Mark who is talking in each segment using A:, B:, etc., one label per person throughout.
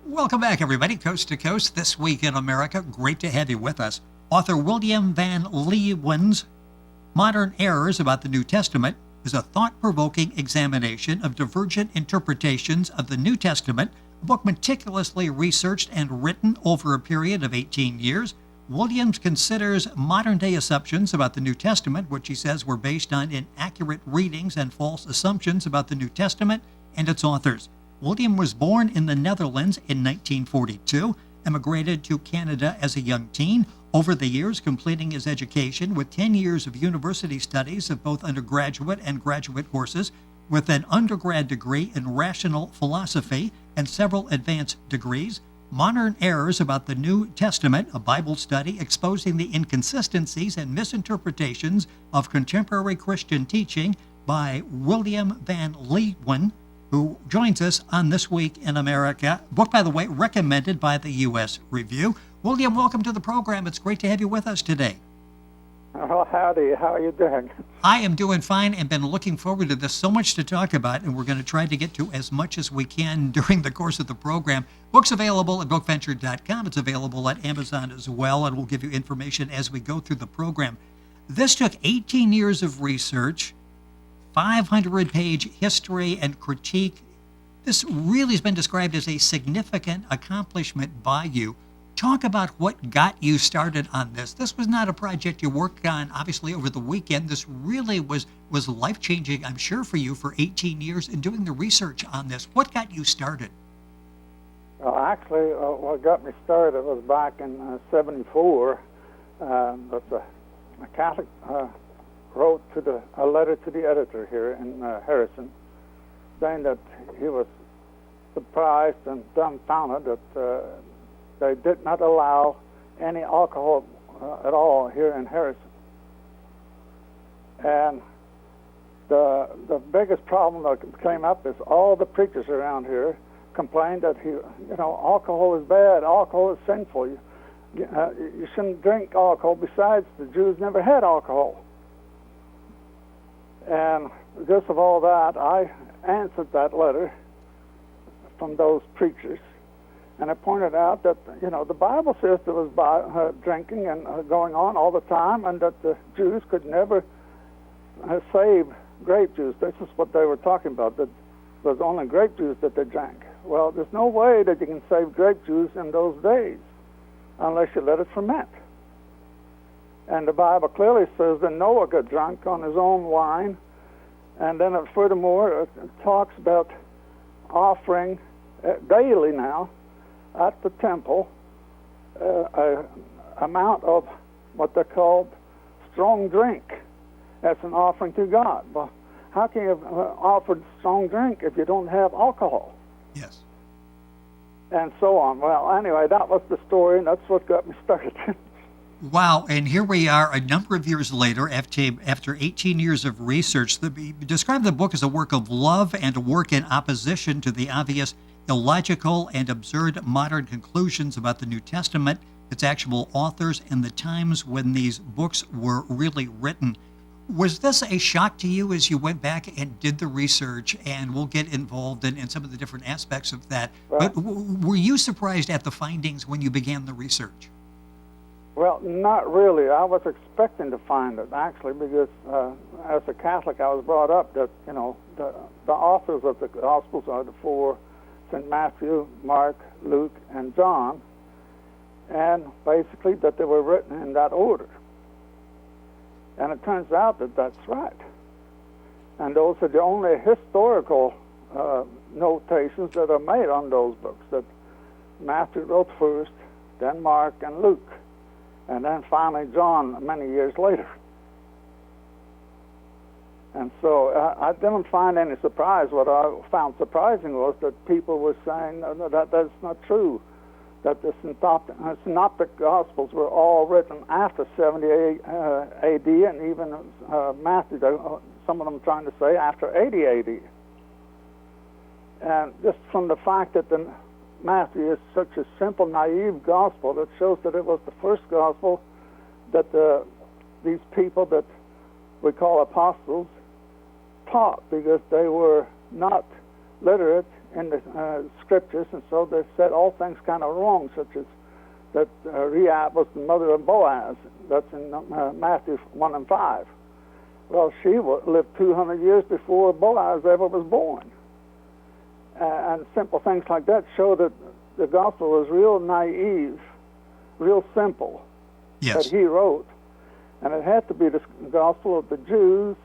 A: Welcome back, everybody, coast to coast, This Week in America. Great to have you with us. Author William Van Leeuwen's Modern Errors About the New Testament is a thought-provoking examination of divergent interpretations of the New Testament, a book meticulously researched and written over a period of 18 years. Williams considers modern-day assumptions about the New Testament, which he says were based on inaccurate readings and false assumptions about the New Testament and its authors. William was born in the Netherlands in 1942, emigrated to Canada as a young teen, over the years completing his education with 10 years of university studies of both undergraduate and graduate courses, with an undergrad degree in rational philosophy and several advanced degrees. Modern Errors About the New Testament, a Bible study exposing the inconsistencies and misinterpretations of contemporary Christian teaching by William Van Leeuwen, who joins us on This Week in America. Book, by the way, recommended by the U.S. Review. William, welcome to the program. It's great to have you with us today.
B: Well, howdy. How are you doing?
A: I am doing fine and been looking forward to this. So much to talk about, and we're going to try to get to as much as we can during the course of the program. Book's available at bookventure.com. It's available at Amazon as well, and we'll give you information as we go through the program. This took 18 years of research, 500-page history and critique. This really has been described as a significant accomplishment by you. Talk about what got you started on this. This was not a project you worked on, obviously, over the weekend. This really was life-changing, I'm sure, for you for 18 years in doing the research on this. What got you started?
B: Well, actually, what got me started was back in '74. That's a Catholic wrote a letter to the editor here in Harrison, saying that he was surprised and dumbfounded that they did not allow any alcohol at all here in Harrison. And the biggest problem that came up is all the preachers around here complained that alcohol is bad, alcohol is sinful. You shouldn't drink alcohol. Besides, the Jews never had alcohol. And just of all that, I answered that letter from those preachers, and I pointed out that, the Bible says there was drinking and going on all the time, and that the Jews could never save grape juice. This is what they were talking about, that there was only grape juice that they drank. Well, there's no way that you can save grape juice in those days unless you let it ferment. And the Bible clearly says that Noah got drunk on his own wine. And then furthermore, it talks about offering daily now at the temple an amount of what they called strong drink as an offering to God. Well, how can you offer strong drink if you don't have alcohol?
A: Yes.
B: And so on. Well, anyway, that was the story, and that's what got me started.
A: Wow, and here we are a number of years later, after 18 years of research. Describe the book as a work of love and a work in opposition to the obvious illogical and absurd modern conclusions about the New Testament, its actual authors, and the times when these books were really written. Was this a shock to you as you went back and did the research? And we'll get involved in some of the different aspects of that.
B: Well,
A: but were you surprised at the findings when you began the research?
B: Well, not really. I was expecting to find it, actually, because as a Catholic, I was brought up that, the authors of the Gospels are the four, St. Matthew, Mark, Luke, and John, and basically that they were written in that order. And it turns out that that's right. And those are the only historical notations that are made on those books, that Matthew wrote first, then Mark and Luke, and then finally John many years later. And so I didn't find any surprise. What I found surprising was that people were saying that that's not true, that the synoptic Gospels were all written after 70 A.D., and even Matthew, some of them trying to say after 80 A.D. And just from the fact that Matthew is such a simple, naive gospel, that shows that it was the first gospel that these people that we call apostles taught, because they were not literate in the scriptures, and so they said all things kind of wrong, such as that Rahab was the mother of Boaz. That's in Matthew 1 and 5. Well, she lived 200 years before Boaz ever was born. And simple things like that show that the gospel was real naive, real simple,
A: Yes.
B: that he wrote. And it had to be the gospel of the Jews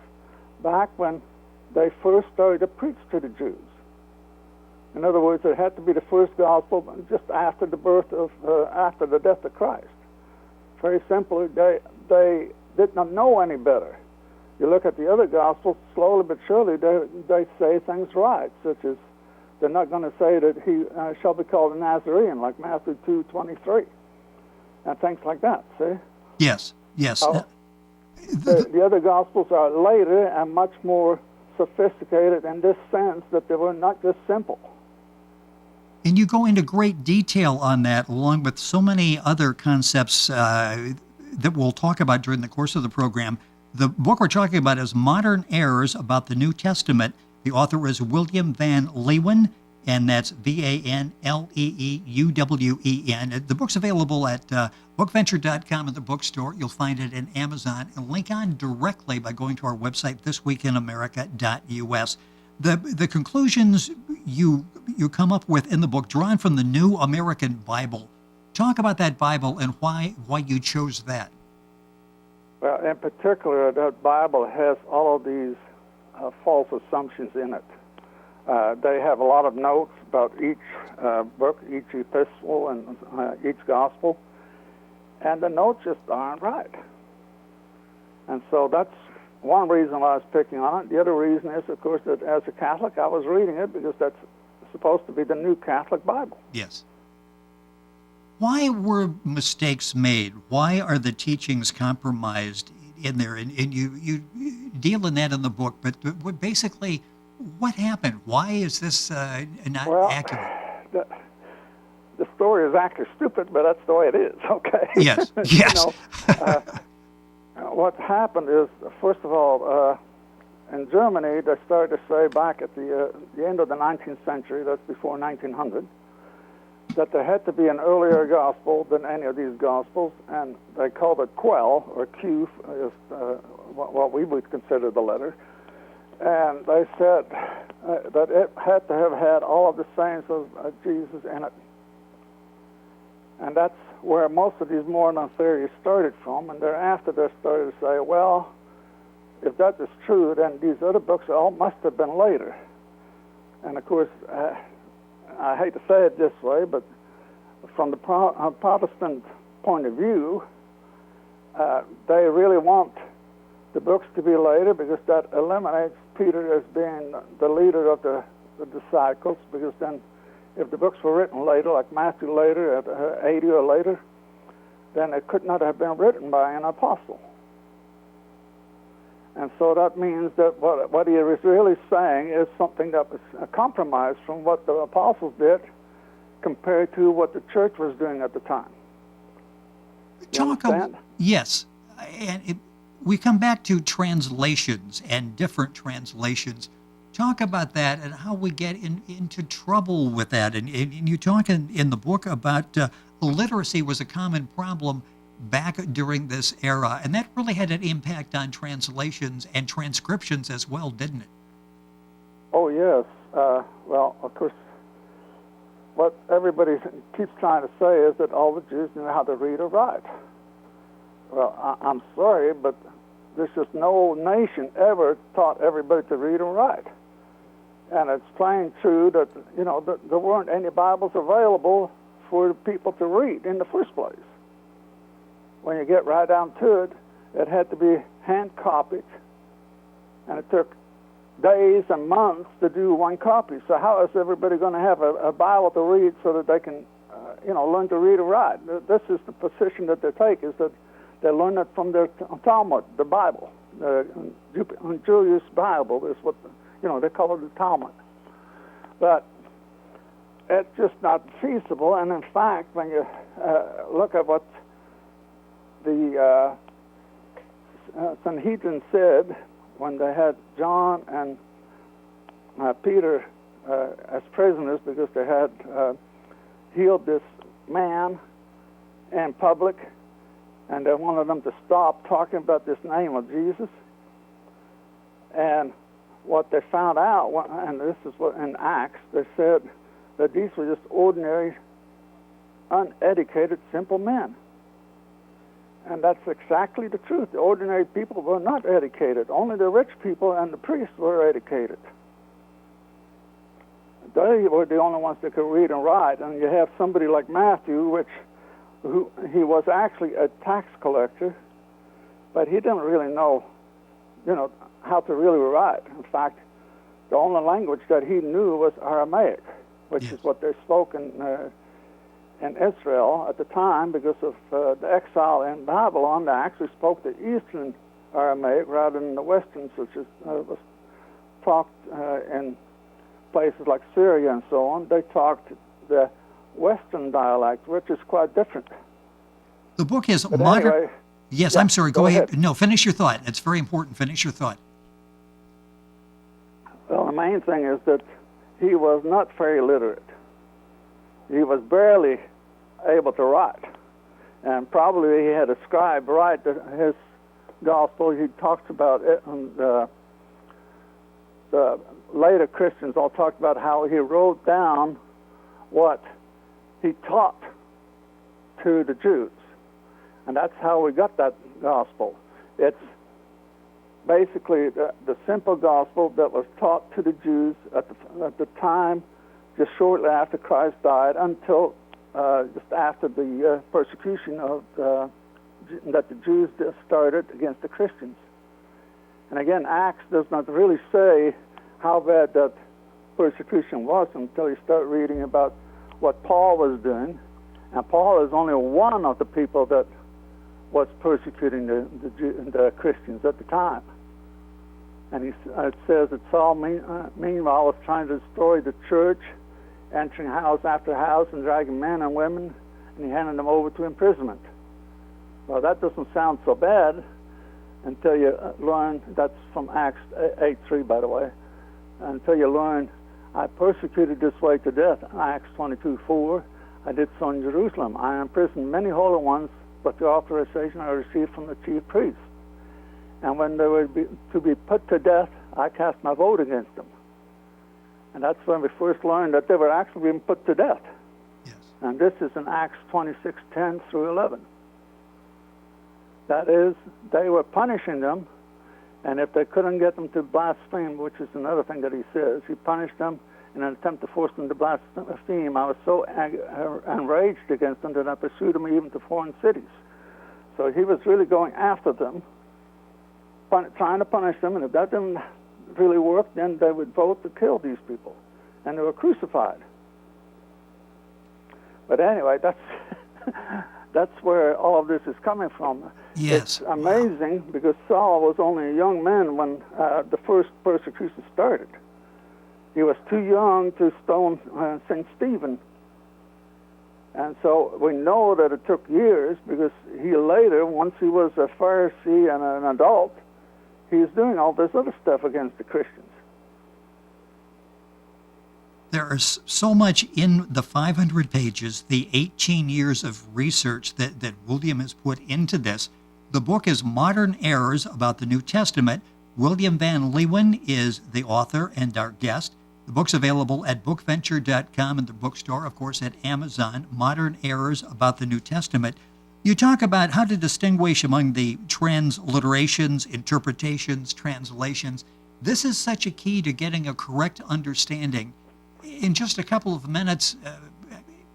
B: back when they first started to preach to the Jews. In other words, it had to be the first gospel just after the birth of, after the death of Christ. Very simply, they did not know any better. You look at the other gospels, slowly but surely they say things right, such as they're not going to say that he shall be called a Nazarene, like Matthew 2:23, and things like that, see?
A: Yes, yes.
B: The other gospels are later and much more sophisticated in this sense that they were not just simple.
A: And you go into great detail on that, along with so many other concepts that we'll talk about during the course of the program. The book we're talking about is Modern Errors About the New Testament. The author is William Van Leeuwen, and that's Vanleeuwen. The book's available at bookventure.com in the bookstore. You'll find it in Amazon and link on directly by going to our website, thisweekinamerica.us. The conclusions you come up with in the book, drawn from the New American Bible. Talk about that Bible and why you chose that.
B: Well, in particular, that Bible has all of these false assumptions in it. They have a lot of notes about each book, each epistle, and each gospel, and the notes just aren't right. And so that's one reason why I was picking on it. The other reason is, of course, that as a Catholic, I was reading it because that's supposed to be the New Catholic Bible.
A: Yes. Why were mistakes made? Why are the teachings compromised in there? And you deal in that in the book, but basically, what happened? Why is this not accurate?
B: The story is actually stupid, but that's the way it is, okay?
A: Yes, yes.
B: What happened is, first of all, in Germany, they started to say back at the end of the 19th century, that's before 1900, that there had to be an earlier gospel than any of these gospels, and they called it Quell, or Q, is what we would consider the letter. And they said that it had to have had all of the sayings of Jesus in it. And that's where most of these modern theories started from, and thereafter they started to say, well, if that is true, then these other books all must have been later. And of course, I hate to say it this way, but from the Protestant point of view, they really want the books to be later because that eliminates Peter as being the leader of the disciples, because then if the books were written later, like Matthew later, at 80 or later, then it could not have been written by an apostle. And so that means that what he is really saying is something that was a compromise from what the apostles did compared to what the church was doing at the time.
A: Yes. And we come back to translations and different translations. Talk about that and how we get into trouble with that. And you talk in the book about illiteracy was a common problem back during this era, and that really had an impact on translations and transcriptions as well, didn't it?
B: Oh, yes. Well, of course, what everybody keeps trying to say is that all the Jews knew how to read or write. Well, I'm sorry, but there's just no nation ever taught everybody to read or write. And it's plain true that, there weren't any Bibles available for people to read in the first place. When you get right down to it, it had to be hand copied, and it took days and months to do one copy. So how is everybody going to have a Bible to read so that they can, learn to read or write? This is the position that they take, is that they learn it from their Talmud, the Bible. Julius Bible is what, they call it the Talmud. But it's just not feasible, and in fact, when you look at what the Sanhedrin said when they had John and Peter as prisoners because they had healed this man in public, and they wanted them to stop talking about this name of Jesus. And what they found out, and this is what in Acts, they said that these were just ordinary, uneducated, simple men. And that's exactly the truth. The ordinary people were not educated. Only the rich people and the priests were educated. They were the only ones that could read and write. And you have somebody like Matthew, who he was actually a tax collector, but he didn't really know, how to really write. In fact, the only language that he knew was Aramaic, which is what they spoke in Israel at the time because of the exile in Babylon. They actually spoke the Eastern Aramaic rather than the Western, which was talked in places like Syria and so on. They talked the Western dialect, which is quite different.
A: The book is
B: but
A: modern.
B: Anyway,
A: yes,
B: yeah,
A: I'm sorry. Go
B: ahead.
A: No, finish your thought. It's very important. Finish your thought.
B: Well, the main thing is that he was not very literate. He was barely able to write. And probably he had a scribe write his gospel. He talks about it, and the later Christians all talked about how he wrote down what he taught to the Jews. And that's how we got that gospel. It's basically the simple gospel that was taught to the Jews at the time, just shortly after Christ died, until just after the persecution that the Jews started against the Christians. And again, Acts does not really say how bad that persecution was until you start reading about what Paul was doing. And Paul is only one of the people that was persecuting the Christians at the time. And it says that Saul, meanwhile, was trying to destroy the church, entering house after house and dragging men and women, and he handed them over to imprisonment. Well, that doesn't sound so bad until you learn, that's from Acts 8:3, by the way, until you learn, I persecuted this way to death, Acts 22:4, I did so in Jerusalem. I imprisoned many holy ones, but the authorization I received from the chief priests. And when they were to be put to death, I cast my vote against them. And that's when we first learned that they were actually being put to death.
A: Yes.
B: And this is in Acts 26:10 through 11. That is, they were punishing them, and if they couldn't get them to blaspheme, which is another thing that he says, he punished them in an attempt to force them to blaspheme. I was so enraged against them that I pursued them even to foreign cities. So he was really going after them, trying to punish them, and if that didn't really work, then they would vote to kill these people, and they were crucified. But anyway, that's where all of this is coming from.
A: Yes.
B: It's amazing because Saul was only a young man when the first persecution started. He was too young to stone St. Stephen. And so we know that it took years because he later, once he was a Pharisee and an adult, he was doing all this other stuff against the Christians.
A: There is so much in the 500 pages, the 18 years of research that William has put into this. The book is Modern Errors About the New Testament. William Van Leeuwen is the author and our guest. The book's available at bookventure.com and the bookstore, of course, at Amazon. Modern Errors About the New Testament. You talk about how to distinguish among the transliterations, interpretations, translations. This is such a key to getting a correct understanding. In just a couple of minutes,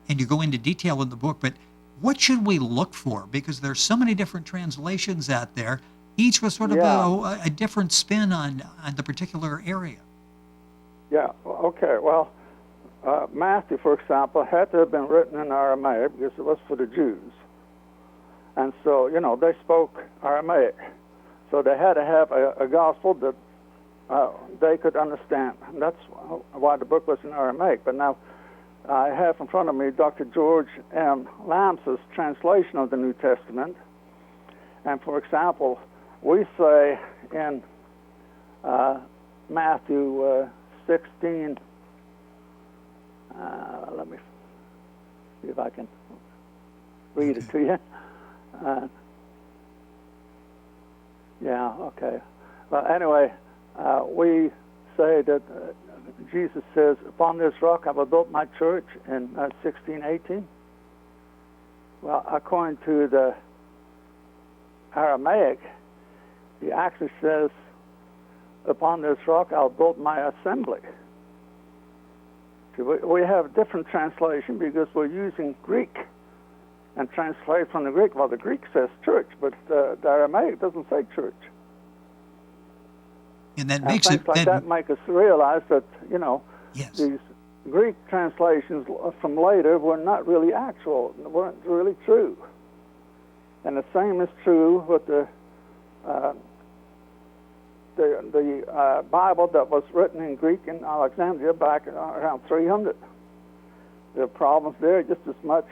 A: and you go into detail in the book, but what should we look for? Because there's so many different translations out there, each with sort of a different spin on the particular area.
B: Yeah, okay. Well, Matthew, for example, had to have been written in Aramaic because it was for the Jews. And so, they spoke Aramaic. So they had to have a gospel that they could understand. And that's why the book was in Aramaic. But now I have in front of me Dr. George M. Lambs's translation of the New Testament. And for example, we say in Matthew 16, Let me see if I can read it to you. Yeah, okay. Well, anyway, we say that Jesus says, upon this rock I will build my church in 1618. Well, according to the Aramaic, he actually says, upon this rock I'll build my assembly. See, we have different translation because we're using Greek and translate from the Greek. Well, the Greek says church, but the Aramaic doesn't say church.
A: And that makes
B: things
A: it
B: like that make us realize that, you know,
A: yes.
B: these Greek translations from later were not really actual, weren't really true. And the same is true with the Bible that was written in Greek in Alexandria back around 300. There are problems there just as much.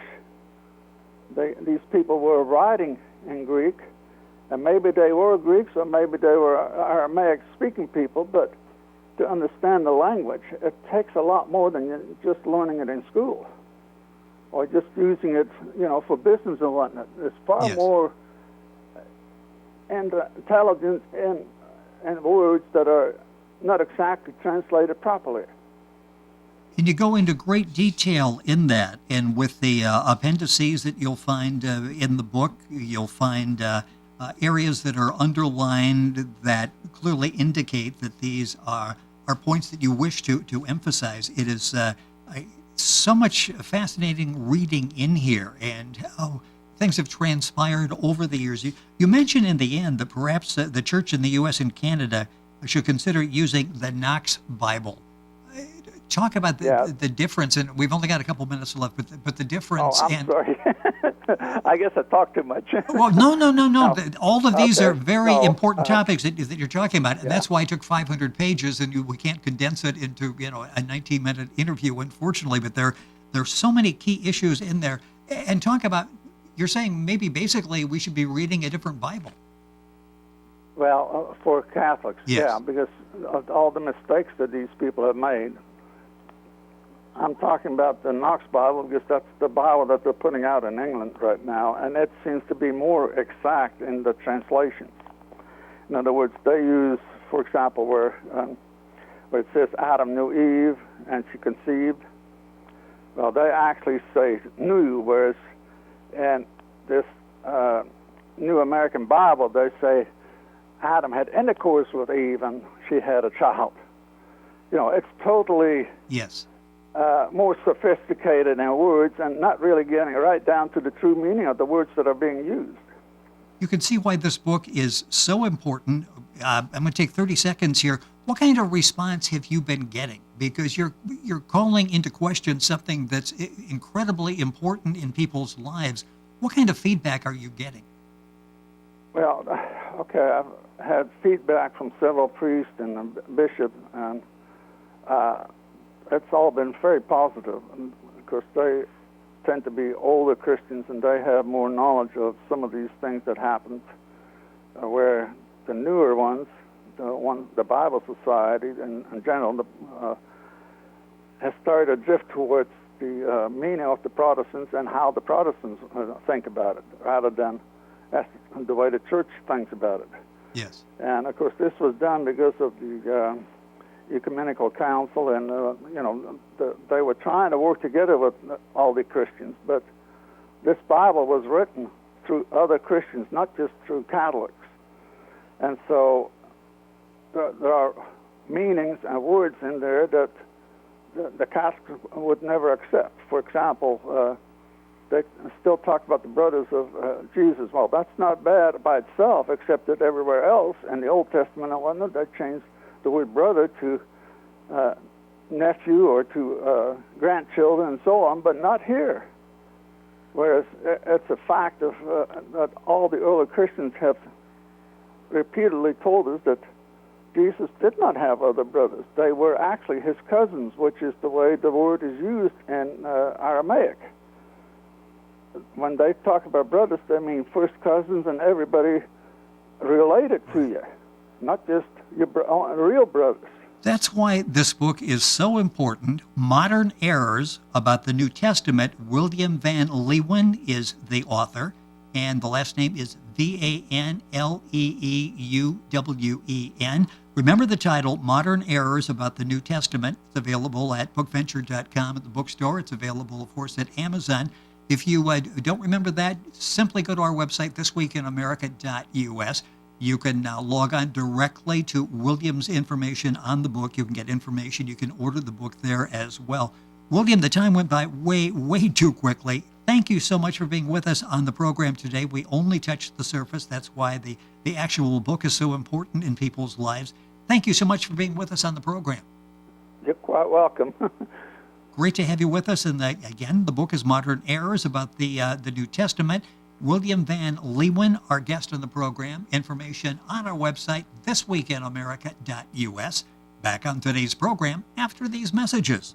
B: These people were writing in Greek, and maybe they were Greeks or maybe they were Aramaic-speaking people, but to understand the language, it takes a lot more than just learning it in school or just using it, you know, for business and whatnot. There's far
A: Yes.
B: more intelligence in words that are not exactly translated properly.
A: And you go into great detail in that, and with the appendices that you'll find in the book, you'll find areas that are underlined that clearly indicate that these are points that you wish to emphasize. It is so much fascinating reading in here, and how things have transpired over the years. You mentioned in the end that perhaps the church in the U.S. and Canada should consider using the Knox Bible. Talk about the difference, and we've only got a couple minutes left, but the difference.
B: Oh, I'm sorry. I guess I talked too much.
A: Well, no.
B: No.
A: All of these
B: Okay.
A: are very
B: No,
A: important topics that you're talking about, and
B: yeah.
A: that's why it took 500 pages, and we can't condense it into a 19-minute interview, unfortunately. But there's so many key issues in there. And talk about, you're saying maybe basically we should be reading a different Bible.
B: Well, for Catholics,
A: Yes.
B: yeah, because of all the mistakes that these people have made. I'm talking about the Knox Bible because that's the Bible that they're putting out in England right now, and it seems to be more exact in the translations. In other words, they use, for example, where it says Adam knew Eve and she conceived. Well, they actually say knew, whereas in this New American Bible, they say Adam had intercourse with Eve and she had a child. You know, it's totally
A: Yes.
B: More sophisticated in words and not really getting right down to the true meaning of the words that are being used.
A: You can see why this book is so important. I'm going to take 30 seconds here. What kind of response have you been getting? Because you're calling into question something that's incredibly important in people's lives. What kind of feedback are you getting?
B: Well, okay, I've had feedback from several priests and bishops, and it's all been very positive. And of course, they tend to be older Christians, and they have more knowledge of some of these things that happened, where the newer ones, the Bible Society in general, has started to drift towards the meaning of the Protestants and how the Protestants think about it, rather than the way the church thinks about it.
A: Yes.
B: And of course, this was done because of the Ecumenical Council, and they were trying to work together with all the Christians. But this Bible was written through other Christians, not just through Catholics. And so there are meanings and words in there that the Catholics would never accept. For example, they still talk about the brothers of Jesus. Well, that's not bad by itself, except that everywhere else in the Old Testament and whatnot, they changed the word brother to nephew or to grandchildren and so on, but not here. Whereas it's a fact of that all the early Christians have repeatedly told us that Jesus did not have other brothers. They were actually his cousins, which is the way the word is used in Aramaic. When they talk about brothers, they mean first cousins and everybody related to you, not just your real brothers.
A: That's why this book is so important. Modern Errors About the New Testament. William Van Leeuwen is the author, and the last name is Vanleeuwen. Remember the title, Modern Errors About the New Testament. It's available at bookventure.com at the bookstore. It's available, of course, at Amazon. If you don't remember that, simply go to our website, thisweekinamerica.us. You can now log on directly to William's information on the book. You can get information. You can order the book there as well. William, the time went by way, way too quickly. Thank you so much for being with us on the program today. We only touched the surface. That's why the actual book is so important in people's lives. Thank you so much for being with us on the program.
B: You're quite welcome.
A: Great to have you with us. And again, the book is Modern Errors About the New Testament. William Van Leeuwen, our guest on the program. Information on our website, thisweekinamerica.us. Back on today's program after these messages.